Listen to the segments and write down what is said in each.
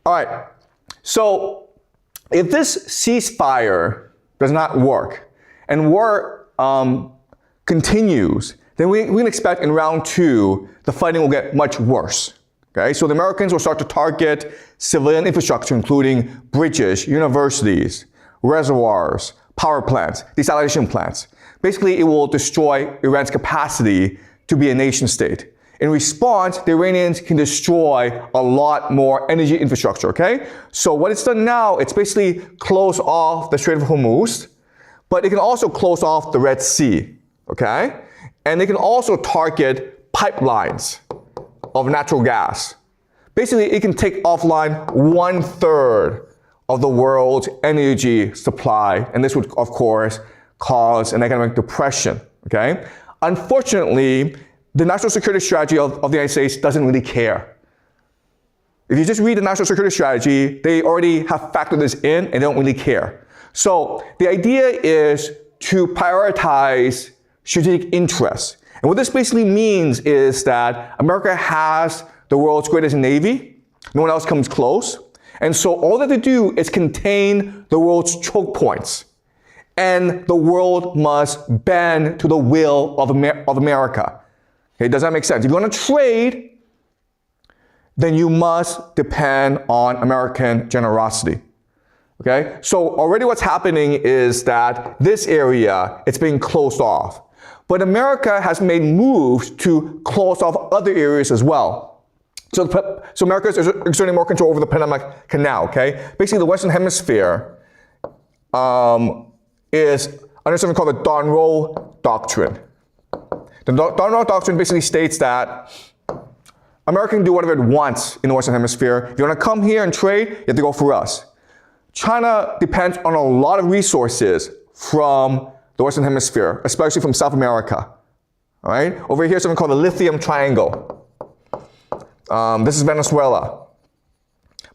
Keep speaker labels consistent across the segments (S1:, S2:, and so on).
S1: All right, so if this ceasefire does not work and war continues, then we can expect in round 2, the fighting will get much worse. Okay, so the Americans will start to target civilian infrastructure, including bridges, universities, reservoirs, power plants, desalination plants. Basically, it will destroy Iran's capacity to be a nation state. In response, the Iranians can destroy a lot more energy infrastructure, okay? So what it's done now, it's basically close off the Strait of Hormuz, but it can also close off the Red Sea, okay? And they can also target pipelines of natural gas. Basically, it can take offline 1/3 of the world's energy supply, and this would, of course, cause an economic depression, okay? Unfortunately, the national security strategy of the United States doesn't really care. If you just read the national security strategy, they already have factored this in and they don't really care. So the idea is to prioritize strategic interests. And what this basically means is that America has the world's greatest navy. No one else comes close. And so all that they do is contain the world's choke points. And the world must bend to the will of America. Okay, does that make sense? If you want to trade, then you must depend on American generosity. Okay? So already what's happening is that this area, it's being closed off. But America has made moves to close off other areas as well. So America is exerting more control over the Panama Canal, okay? Basically, the Western Hemisphere is under something called the Donroe Doctrine. The Donroe Doctrine basically states that America can do whatever it wants in the Western Hemisphere. If you want to come here and trade, you have to go through us. China depends on a lot of resources from the Western Hemisphere, especially from South America. All right? Over here is something called the Lithium Triangle. This is Venezuela.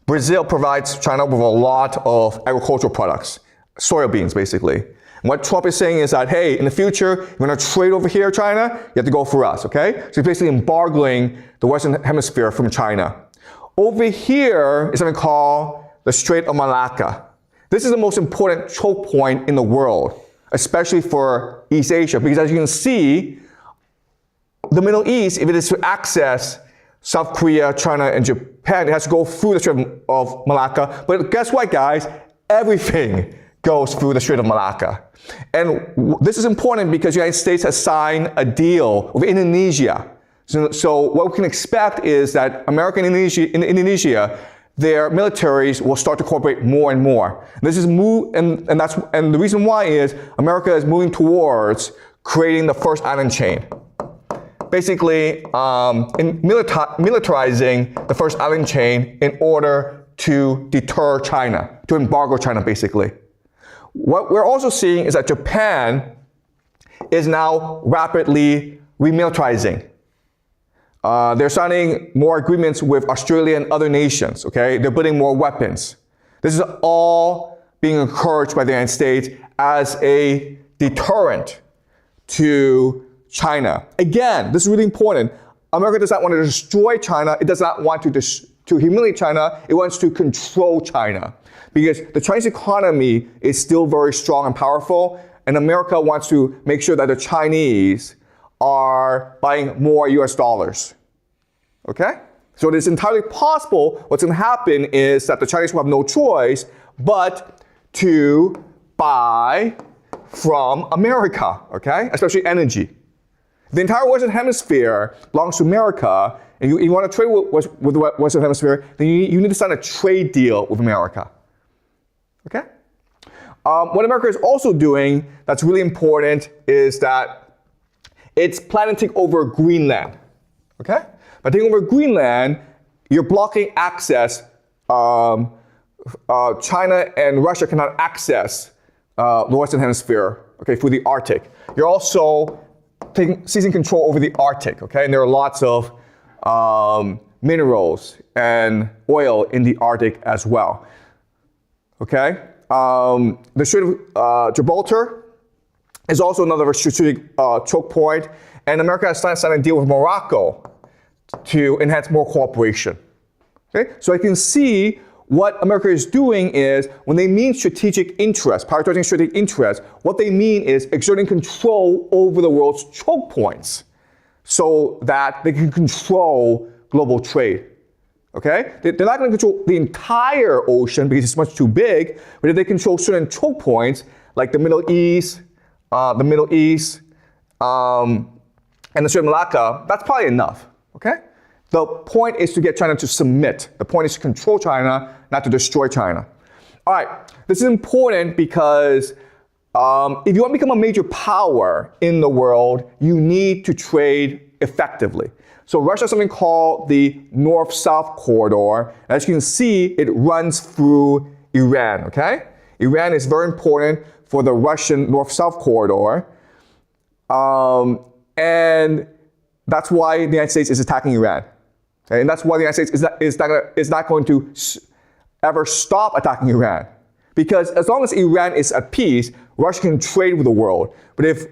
S1: Brazil provides China with a lot of agricultural products, soybeans basically. And what Trump is saying is that, hey, in the future, you want to trade over here, China, you have to go through us, okay? So he's basically embargoing the Western Hemisphere from China. Over here is something called the Strait of Malacca. This is the most important choke point in the world, especially for East Asia, because as you can see, the Middle East, if it is to access South Korea, China, and Japan, it has to go through the Strait of Malacca. But guess what, guys? Everything goes through the Strait of Malacca. And this is important because the United States has signed a deal with Indonesia. So what we can expect is that America and Indonesia, their militaries will start to cooperate more and more. This is and the reason why is America is moving towards creating the first island chain. Basically, militarizing the first island chain in order to deter China, to embargo China, basically. What we're also seeing is that Japan is now rapidly remilitarizing. They're signing more agreements with Australia and other nations, okay? They're building more weapons. This is all being encouraged by the United States as a deterrent to China. Again, this is really important. America does not want to destroy China. It does not want to humiliate China. It wants to control China. Because the Chinese economy is still very strong and powerful, and America wants to make sure that the Chinese are buying more US dollars. Okay? So it is entirely possible what's going to happen is that the Chinese will have no choice but to buy from America, okay? Especially energy. The entire Western Hemisphere belongs to America, and you want to trade with the Western Hemisphere, then you need to sign a trade deal with America. Okay? What America is also doing that's really important is that it's planning to take over Greenland. Okay? By taking over Greenland, you're blocking access. China and Russia cannot access the Western Hemisphere, okay, through the Arctic. You're also seizing control over the Arctic, okay? And there are lots of minerals and oil in the Arctic as well. Okay? The Strait of Gibraltar is also another strategic choke point, and America has signed a deal with Morocco to enhance more cooperation. Okay? So I can see what America is doing is, when they mean strategic interest, prioritizing strategic interest, what they mean is exerting control over the world's choke points so that they can control global trade. Okay? They're not going to control the entire ocean because it's much too big, but if they control certain choke points, like the Middle East, and the Strait of Malacca, that's probably enough. Okay? The point is to get China to submit. The point is to control China, not to destroy China. All right, this is important because if you want to become a major power in the world, you need to trade effectively. So Russia has something called the North-South corridor. As you can see, it runs through Iran, okay? Iran is very important for the Russian North-South corridor. And that's why the United States is attacking Iran. Okay? And that's why the United States is not going to ever stop attacking Iran. Because as long as Iran is at peace, Russia can trade with the world. But if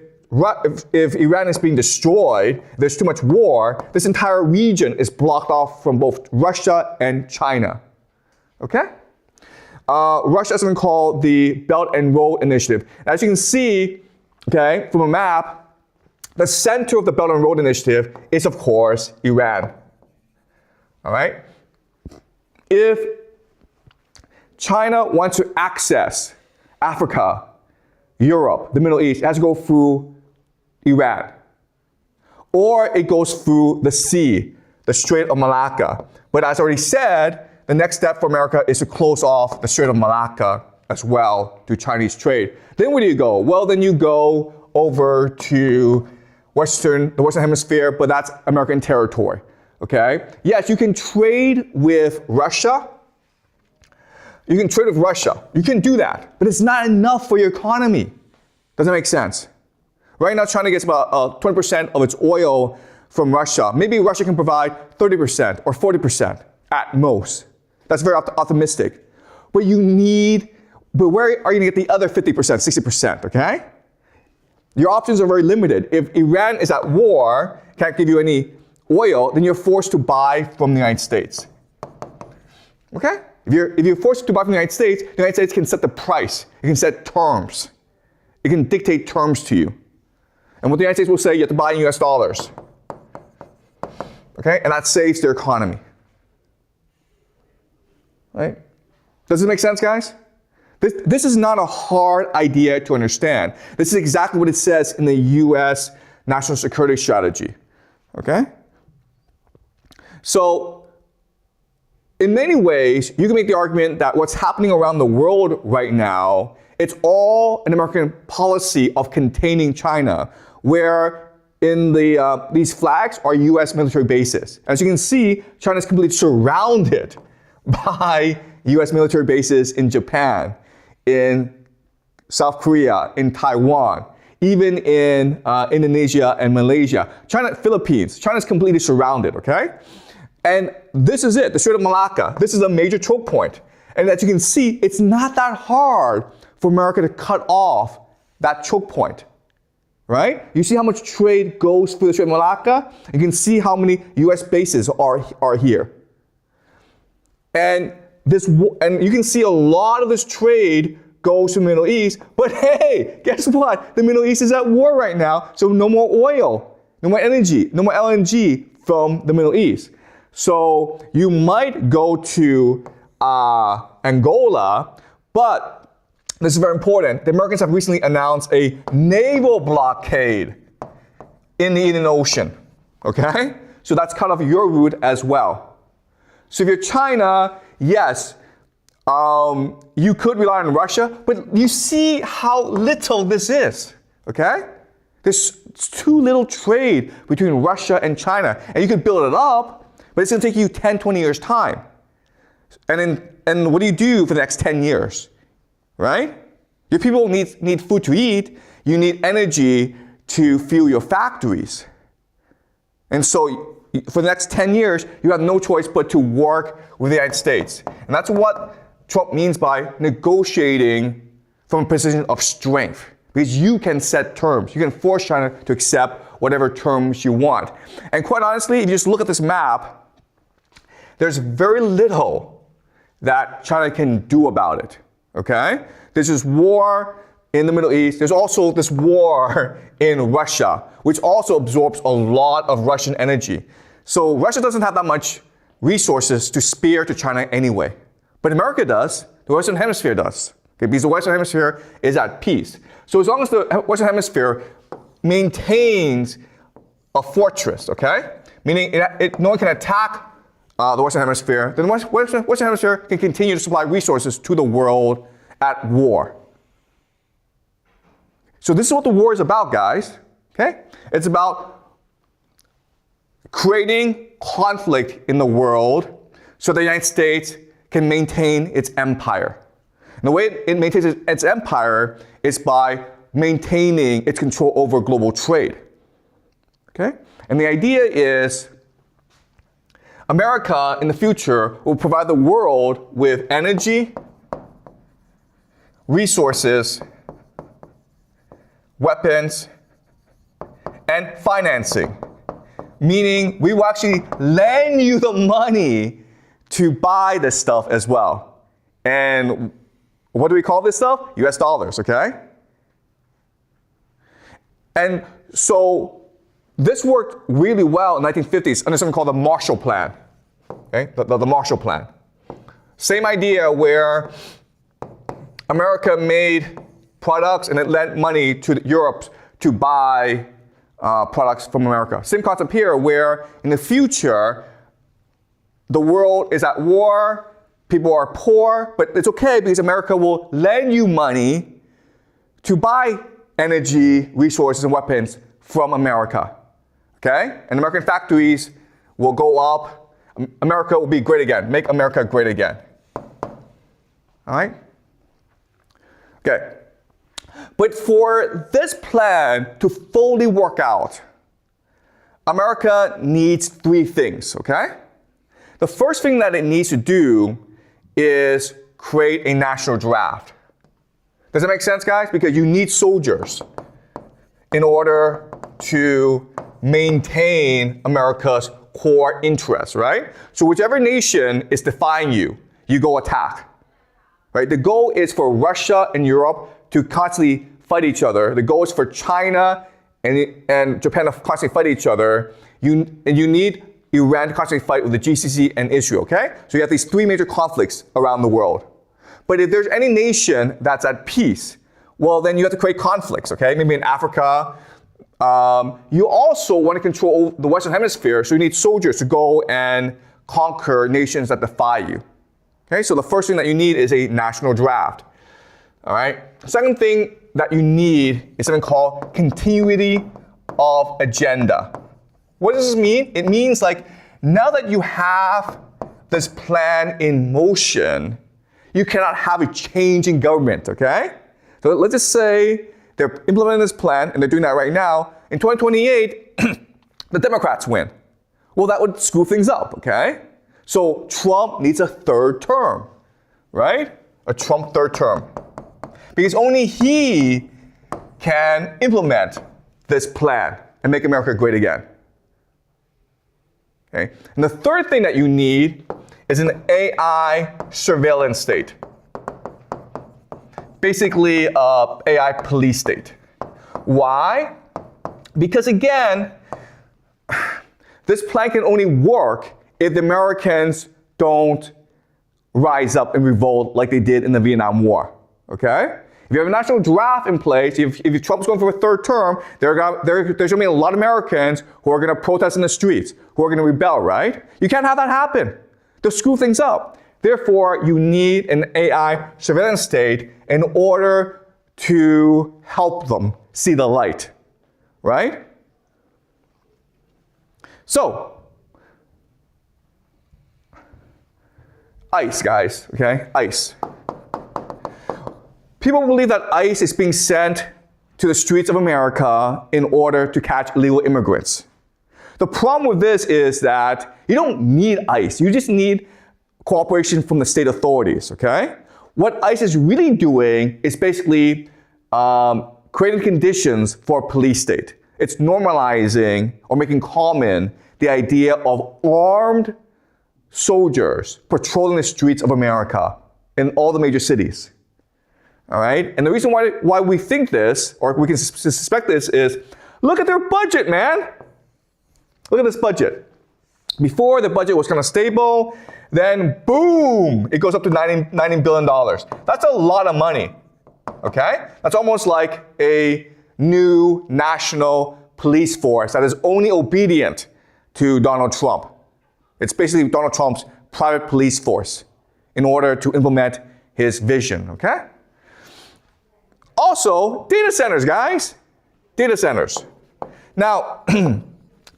S1: Iran is being destroyed, there's too much war, this entire region is blocked off from both Russia and China. Okay? Russia has something called the Belt and Road Initiative. As you can see, okay, from a map, the center of the Belt and Road Initiative is, of course, Iran. All right? If China wants to access Africa, Europe, the Middle East, it has to go through Iran. Or it goes through the sea, the Strait of Malacca. But as I already said, the next step for America is to close off the Strait of Malacca as well to Chinese trade. Then where do you go? Well, then you go over to the Western Hemisphere, but that's American territory. Okay? Yes, you can trade with Russia. You can trade with Russia. You can do that. But it's not enough for your economy. Does that make sense? Right now, China gets about 20% of its oil from Russia. Maybe Russia can provide 30% or 40% at most. That's very optimistic. But where are you going to get the other 50%, 60%, okay? Your options are very limited. If Iran is at war, can't give you any oil, then you're forced to buy from the United States. Okay? If you're forced to buy from the United States can set the price. It can set terms. It can dictate terms to you. And what the United States will say, you have to buy in US dollars. Okay? And that saves their economy. Right? Does this make sense, guys? This is not a hard idea to understand. This is exactly what it says in the US National Security Strategy. Okay? So, in many ways, you can make the argument that what's happening around the world right now, it's all an American policy of containing China, where in these flags are US military bases. As you can see, China is completely surrounded by US military bases in Japan, in South Korea, in Taiwan, even in Indonesia and Malaysia. Philippines, China's completely surrounded, okay? And this is it, the Strait of Malacca. This is a major choke point. And as you can see, it's not that hard for America to cut off that choke point, right? You see how much trade goes through the Strait of Malacca? You can see how many US bases are here. And you can see a lot of this trade goes to the Middle East, but hey, guess what? The Middle East is at war right now, so no more oil, no more energy, no more LNG from the Middle East. So you might go to Angola, but this is very important. The Americans have recently announced a naval blockade in the Indian Ocean, okay? So that's cut off your route as well. So if you're China, yes, you could rely on Russia, but you see how little this is, okay? There's too little trade between Russia and China, and you could build it up, but it's going to take you 10, 20 years' time. And what do you do for the next 10 years, right? Your people need food to eat. You need energy to fuel your factories. And so for the next 10 years, you have no choice but to work with the United States. And that's what Trump means by negotiating from a position of strength. Because you can set terms. You can force China to accept whatever terms you want. And quite honestly, if you just look at this map, there's very little that China can do about it, okay? There's this war in the Middle East. There's also this war in Russia, which also absorbs a lot of Russian energy. So Russia doesn't have that much resources to spare to China anyway. But America does, the Western Hemisphere does, okay? Because the Western Hemisphere is at peace. So as long as the Western Hemisphere maintains a fortress, okay? Meaning no one can attack the Western Hemisphere, then the Western Hemisphere can continue to supply resources to the world at war. So this is what the war is about, guys, okay? It's about creating conflict in the world so the United States can maintain its empire. And the way it maintains its empire is by maintaining its control over global trade, okay? And the idea is America in the future will provide the world with energy, resources, weapons, and financing. Meaning we will actually lend you the money to buy this stuff as well. And what do we call this stuff? US dollars, okay? And so this worked really well in the 1950s under something called the Marshall Plan. Okay? The Marshall Plan. Same idea where America made products and it lent money to Europe to buy products from America. Same concept here where in the future, the world is at war, people are poor, but it's okay because America will lend you money to buy energy, resources, and weapons from America. Okay? And American factories will go up. America will be great again. Make America great again. All right? Okay. But for this plan to fully work out, America needs three things, okay? The first thing that it needs to do is create a national draft. Does that make sense, guys? Because you need soldiers in order to maintain America's core interests, right? So whichever nation is defying you, you go attack, right? The goal is for Russia and Europe to constantly fight each other. The goal is for China and Japan to constantly fight each other. You need Iran to constantly fight with the GCC and Israel, okay? So you have these three major conflicts around the world. But if there's any nation that's at peace, well, then you have to create conflicts, okay? Maybe in Africa. You also want to control the Western Hemisphere, so you need soldiers to go and conquer nations that defy you. Okay, so the first thing that you need is a national draft. All right. Second thing that you need is something called continuity of agenda. What does this mean? It means like now that you have this plan in motion, you cannot have a change in government, okay? So let's just say they're implementing this plan, and they're doing that right now. In 2028, the Democrats win. Well, that would screw things up, okay? So Trump needs a third term, right? A Trump third term. Because only he can implement this plan and make America great again. Okay? And the third thing that you need is an AI surveillance state. Basically, AI police state. Why? Because again, this plan can only work if the Americans don't rise up and revolt like they did in the Vietnam War. Okay? If you have a national draft in place, if Trump's going for a third term, there's going to be a lot of Americans who are going to protest in the streets, who are going to rebel, right? You can't have that happen. They'll screw things up. Therefore, you need an AI surveillance state in order to help them see the light, right? So, ICE, guys, okay? ICE. People believe that ICE is being sent to the streets of America in order to catch illegal immigrants. The problem with this is that you don't need ICE. You just need cooperation from the state authorities, okay? What ICE is really doing is basically creating conditions for a police state. It's normalizing or making common the idea of armed soldiers patrolling the streets of America in all the major cities. All right? And the reason why we think this, or we can suspect this, is look at their budget, man. Look at this budget. Before, the budget was kind of stable, then boom, it goes up to $90 billion. That's a lot of money, okay? That's almost like a new national police force that is only obedient to Donald Trump. It's basically Donald Trump's private police force in order to implement his vision, okay? Also, data centers, guys. Data centers. Now,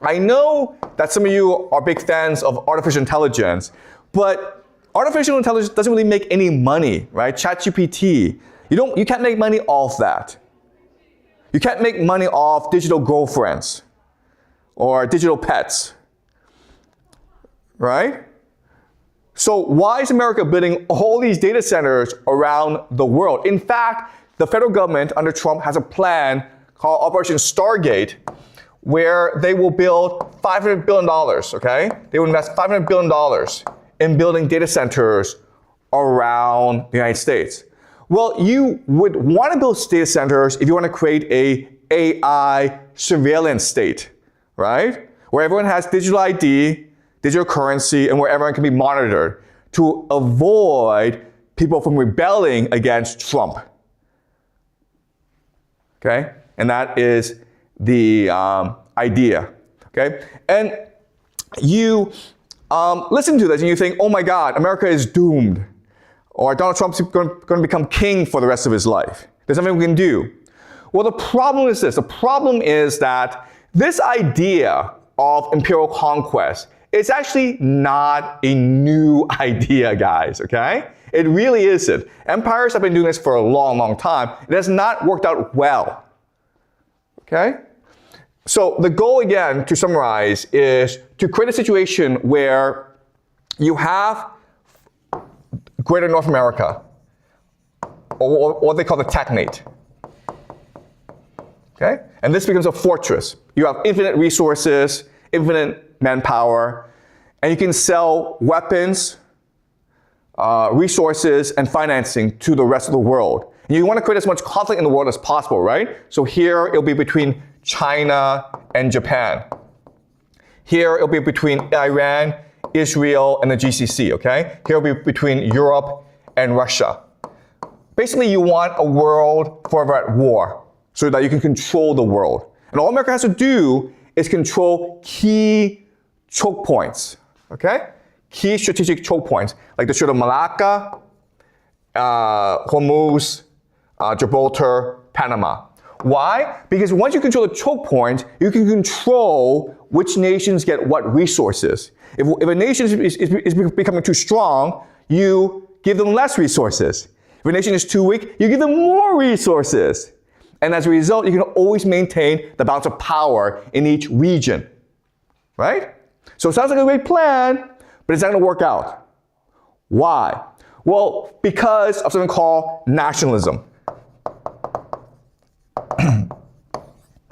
S1: I know that some of you are big fans of artificial intelligence, but artificial intelligence doesn't really make any money, right? ChatGPT, you can't make money off that. You can't make money off digital girlfriends or digital pets, right? So why is America building all these data centers around the world? In fact, the federal government under Trump has a plan called Operation Stargate, where they will build $500 billion, okay? They will invest $500 billion in building data centers around the United States. Well, you would want to build data centers if you want to create a AI surveillance state, right? Where everyone has digital ID, digital currency, and where everyone can be monitored to avoid people from rebelling against Trump. Okay? And that is the idea, okay? And you listen to this and you think, oh my God, America is doomed. Or Donald Trump's going to become king for the rest of his life. There's nothing we can do. Well, the problem is this. The problem is that this idea of imperial conquest is actually not a new idea, guys, okay? It really isn't. Empires have been doing this for a long, long time. It has not worked out well, okay? So the goal, again, to summarize, is to create a situation where you have Greater North America, or what they call the Technate. Okay? And this becomes a fortress. You have infinite resources, infinite manpower, and you can sell weapons, resources, and financing to the rest of the world. And you want to create as much conflict in the world as possible, right? So here it'll be between China and Japan. Here it'll be between Iran, Israel, and the GCC, okay? Here it'll be between Europe and Russia. Basically, you want a world forever at war so that you can control the world. And all America has to do is control key choke points, okay? Key strategic choke points, like the Strait of Malacca, Hormuz, Gibraltar, Panama. Why? Because once you control the choke point, you can control which nations get what resources. If a nation is becoming too strong, you give them less resources. If a nation is too weak, you give them more resources. And as a result, you can always maintain the balance of power in each region, right? So it sounds like a great plan, but it's not going to work out. Why? Well, because of something called nationalism.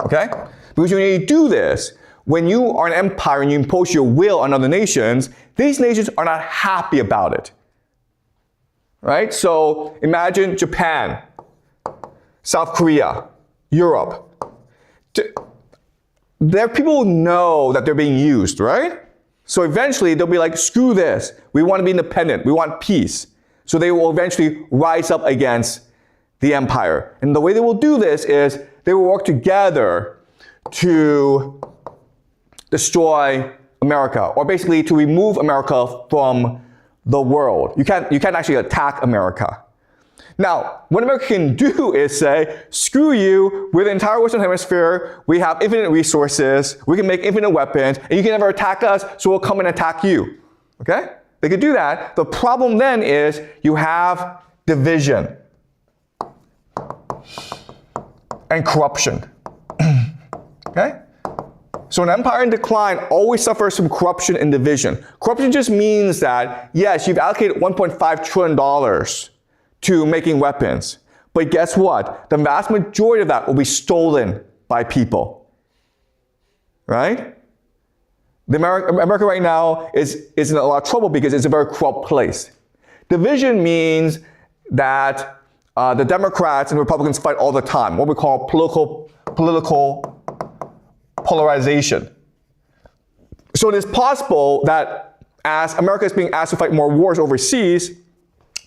S1: Okay? Because when you do this, when you are an empire and you impose your will on other nations, these nations are not happy about it. Right? So imagine Japan, South Korea, Europe. There people know that they're being used, right? So eventually they'll be like, screw this. We want to be independent. We want peace. So they will eventually rise up against the empire. And the way they will do this is they will work together to destroy America, or basically to remove America from the world. You can't actually attack America. Now, what America can do is say, screw you, we're the entire Western Hemisphere, we have infinite resources, we can make infinite weapons, and you can never attack us, so we'll come and attack you. Okay? They could do that. The problem then is you have division and corruption. Okay? So an empire in decline always suffers from corruption and division. Corruption just means that, yes, you've allocated $1.5 trillion to making weapons. But guess what? The vast majority of that will be stolen by people. Right? America right now is in a lot of trouble because it's a very corrupt place. Division means that the Democrats and Republicans fight all the time, what we call political polarization. So it is possible that as America is being asked to fight more wars overseas,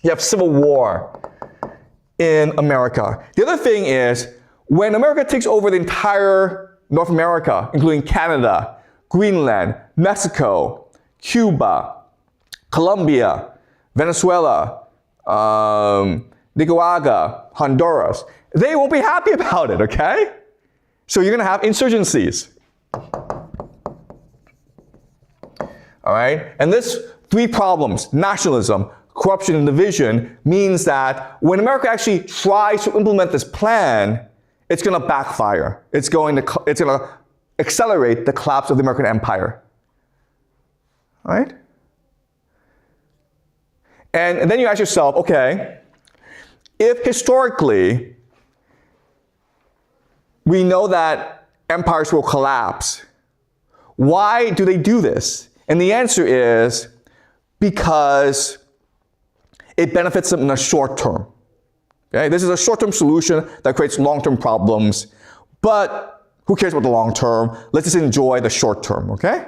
S1: you have civil war in America. The other thing is, when America takes over the entire North America, including Canada, Greenland, Mexico, Cuba, Colombia, Venezuela, Nicaragua, Honduras, they won't be happy about it, okay? So you're going to have insurgencies. All right? And this three problems, nationalism, corruption, and division, means that when America actually tries to implement this plan, it's going to backfire. It's going to accelerate the collapse of the American empire. All right? And then you ask yourself, okay, if historically we know that empires will collapse, why do they do this? And the answer is because it benefits them in the short term. Okay? This is a short-term solution that creates long-term problems, but who cares about the long term? Let's just enjoy the short term, okay?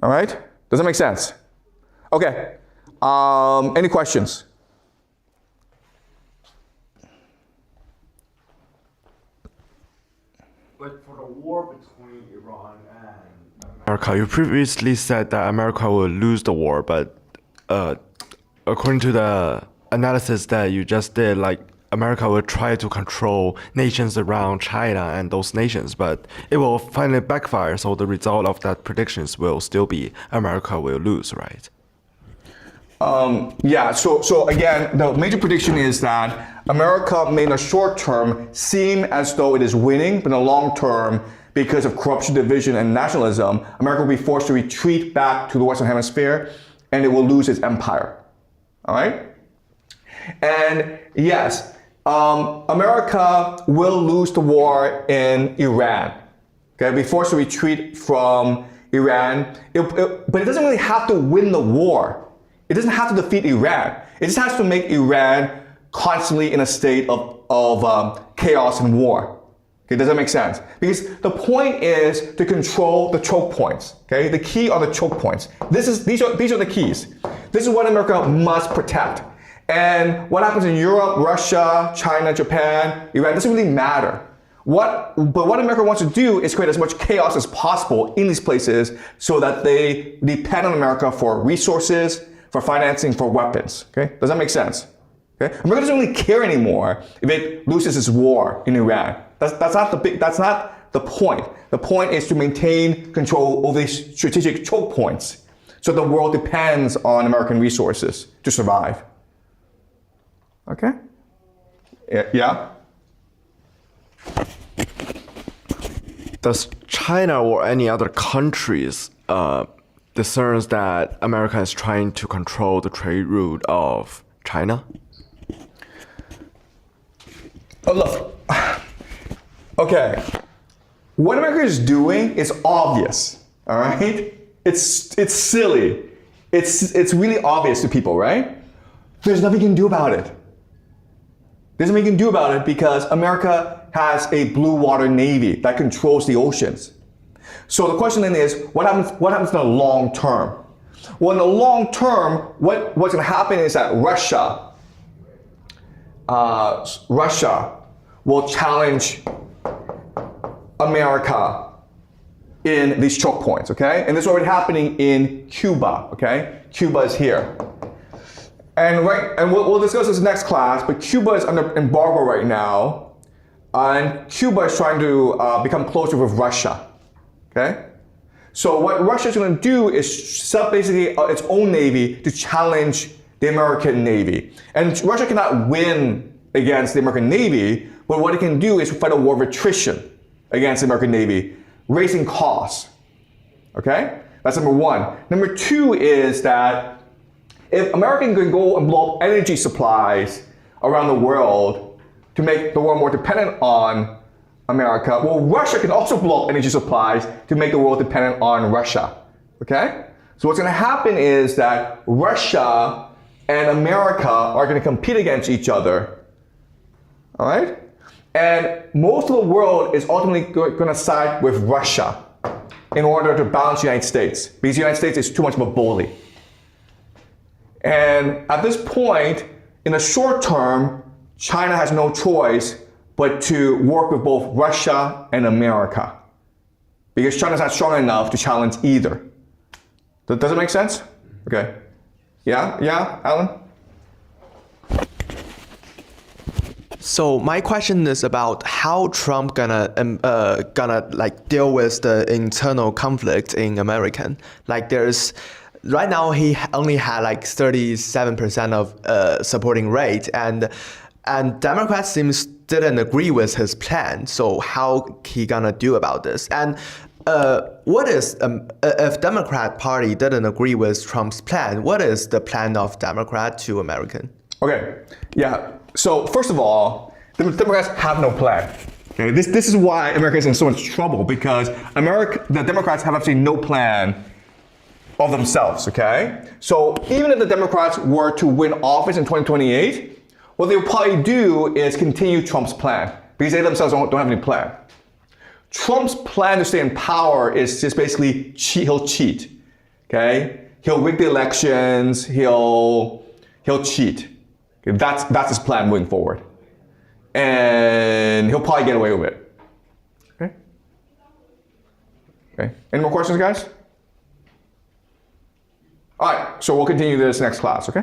S1: All right? Does that make sense? Okay. Any questions?
S2: But for the war between Iran and America, you previously said that America will lose the war, but according to the analysis that you just did, like America will try to control nations around China and those nations, but it will finally backfire. So the result of that predictions will still be America will lose, right?
S1: Yeah, so again, the major prediction is that America may in the short term seem as though it is winning, but in the long term, because of corruption, division, and nationalism, America will be forced to retreat back to the Western Hemisphere, and it will lose its empire. All right? And yes, America will lose the war in Iran. Okay, be forced to retreat from Iran, but it doesn't really have to win the war. It doesn't have to defeat Iran. It just has to make Iran constantly in a state of chaos and war. Okay, does that make sense? Because the point is to control the choke points. Okay, the key are the choke points. These are the keys. This is what America must protect. And what happens in Europe, Russia, China, Japan, Iran doesn't really matter. But what America wants to do is create as much chaos as possible in these places so that they depend on America for resources, for financing, for weapons. Okay, does that make sense? Okay, America doesn't really care anymore if it loses its war in Iran. That's not the point. The point is to maintain control over these strategic choke points, so the world depends on American resources to survive. Okay? Yeah?
S2: Does China or any other countries discerns that America is trying to control the trade route of China?
S1: Oh, look. Okay. What America is doing is obvious. All right? It's silly. It's really obvious to people, right? There's nothing you can do about it. There's nothing you can do about it because America has a blue water navy that controls the oceans. So the question then is, what happens in the long term? Well, in the long term, what's going to happen is that Russia will challenge America in these choke points, okay? And this is already happening in Cuba, okay? Cuba is here. And we'll discuss this next class, but Cuba is under embargo right now, and Cuba is trying to become closer with Russia, okay? So what Russia is going to do is set up basically its own navy to challenge the American Navy. And Russia cannot win against the American Navy, but what it can do is fight a war of attrition against the American Navy, raising costs, okay? That's number one. Number two is that if America can go and blow up energy supplies around the world to make the world more dependent on America. Well, Russia can also blow up energy supplies to make the world dependent on Russia. Okay? So what's going to happen is that Russia and America are going to compete against each other. All right? And most of the world is ultimately going to side with Russia in order to balance the United States, because the United States is too much of a bully. And at this point, in the short term, China has no choice but to work with both Russia and America, because China's not strong enough to challenge either. Does it make sense? Okay. Yeah, Alan?
S3: So my question is about how Trump gonna like deal with the internal conflict in American. Like there's right now he only had like 37% of supporting rate, and Democrats seems didn't agree with his plan. So how he gonna do about this? And what is if Democrat Party didn't agree with Trump's plan? What is the plan of Democrat to American?
S1: Okay, yeah. So first of all, the Democrats have no plan. Okay, this is why America is in so much trouble, because the Democrats have absolutely no plan of themselves. Okay, so even if the Democrats were to win office in 2028, what they will probably do is continue Trump's plan, because they themselves don't have any plan. Trump's plan to stay in power is just basically he'll cheat. Okay, he'll rig the elections. He'll cheat. Okay, that's his plan moving forward, and he'll probably get away with it. Okay. Okay. Any more questions, guys? All right. So we'll continue this next class. Okay.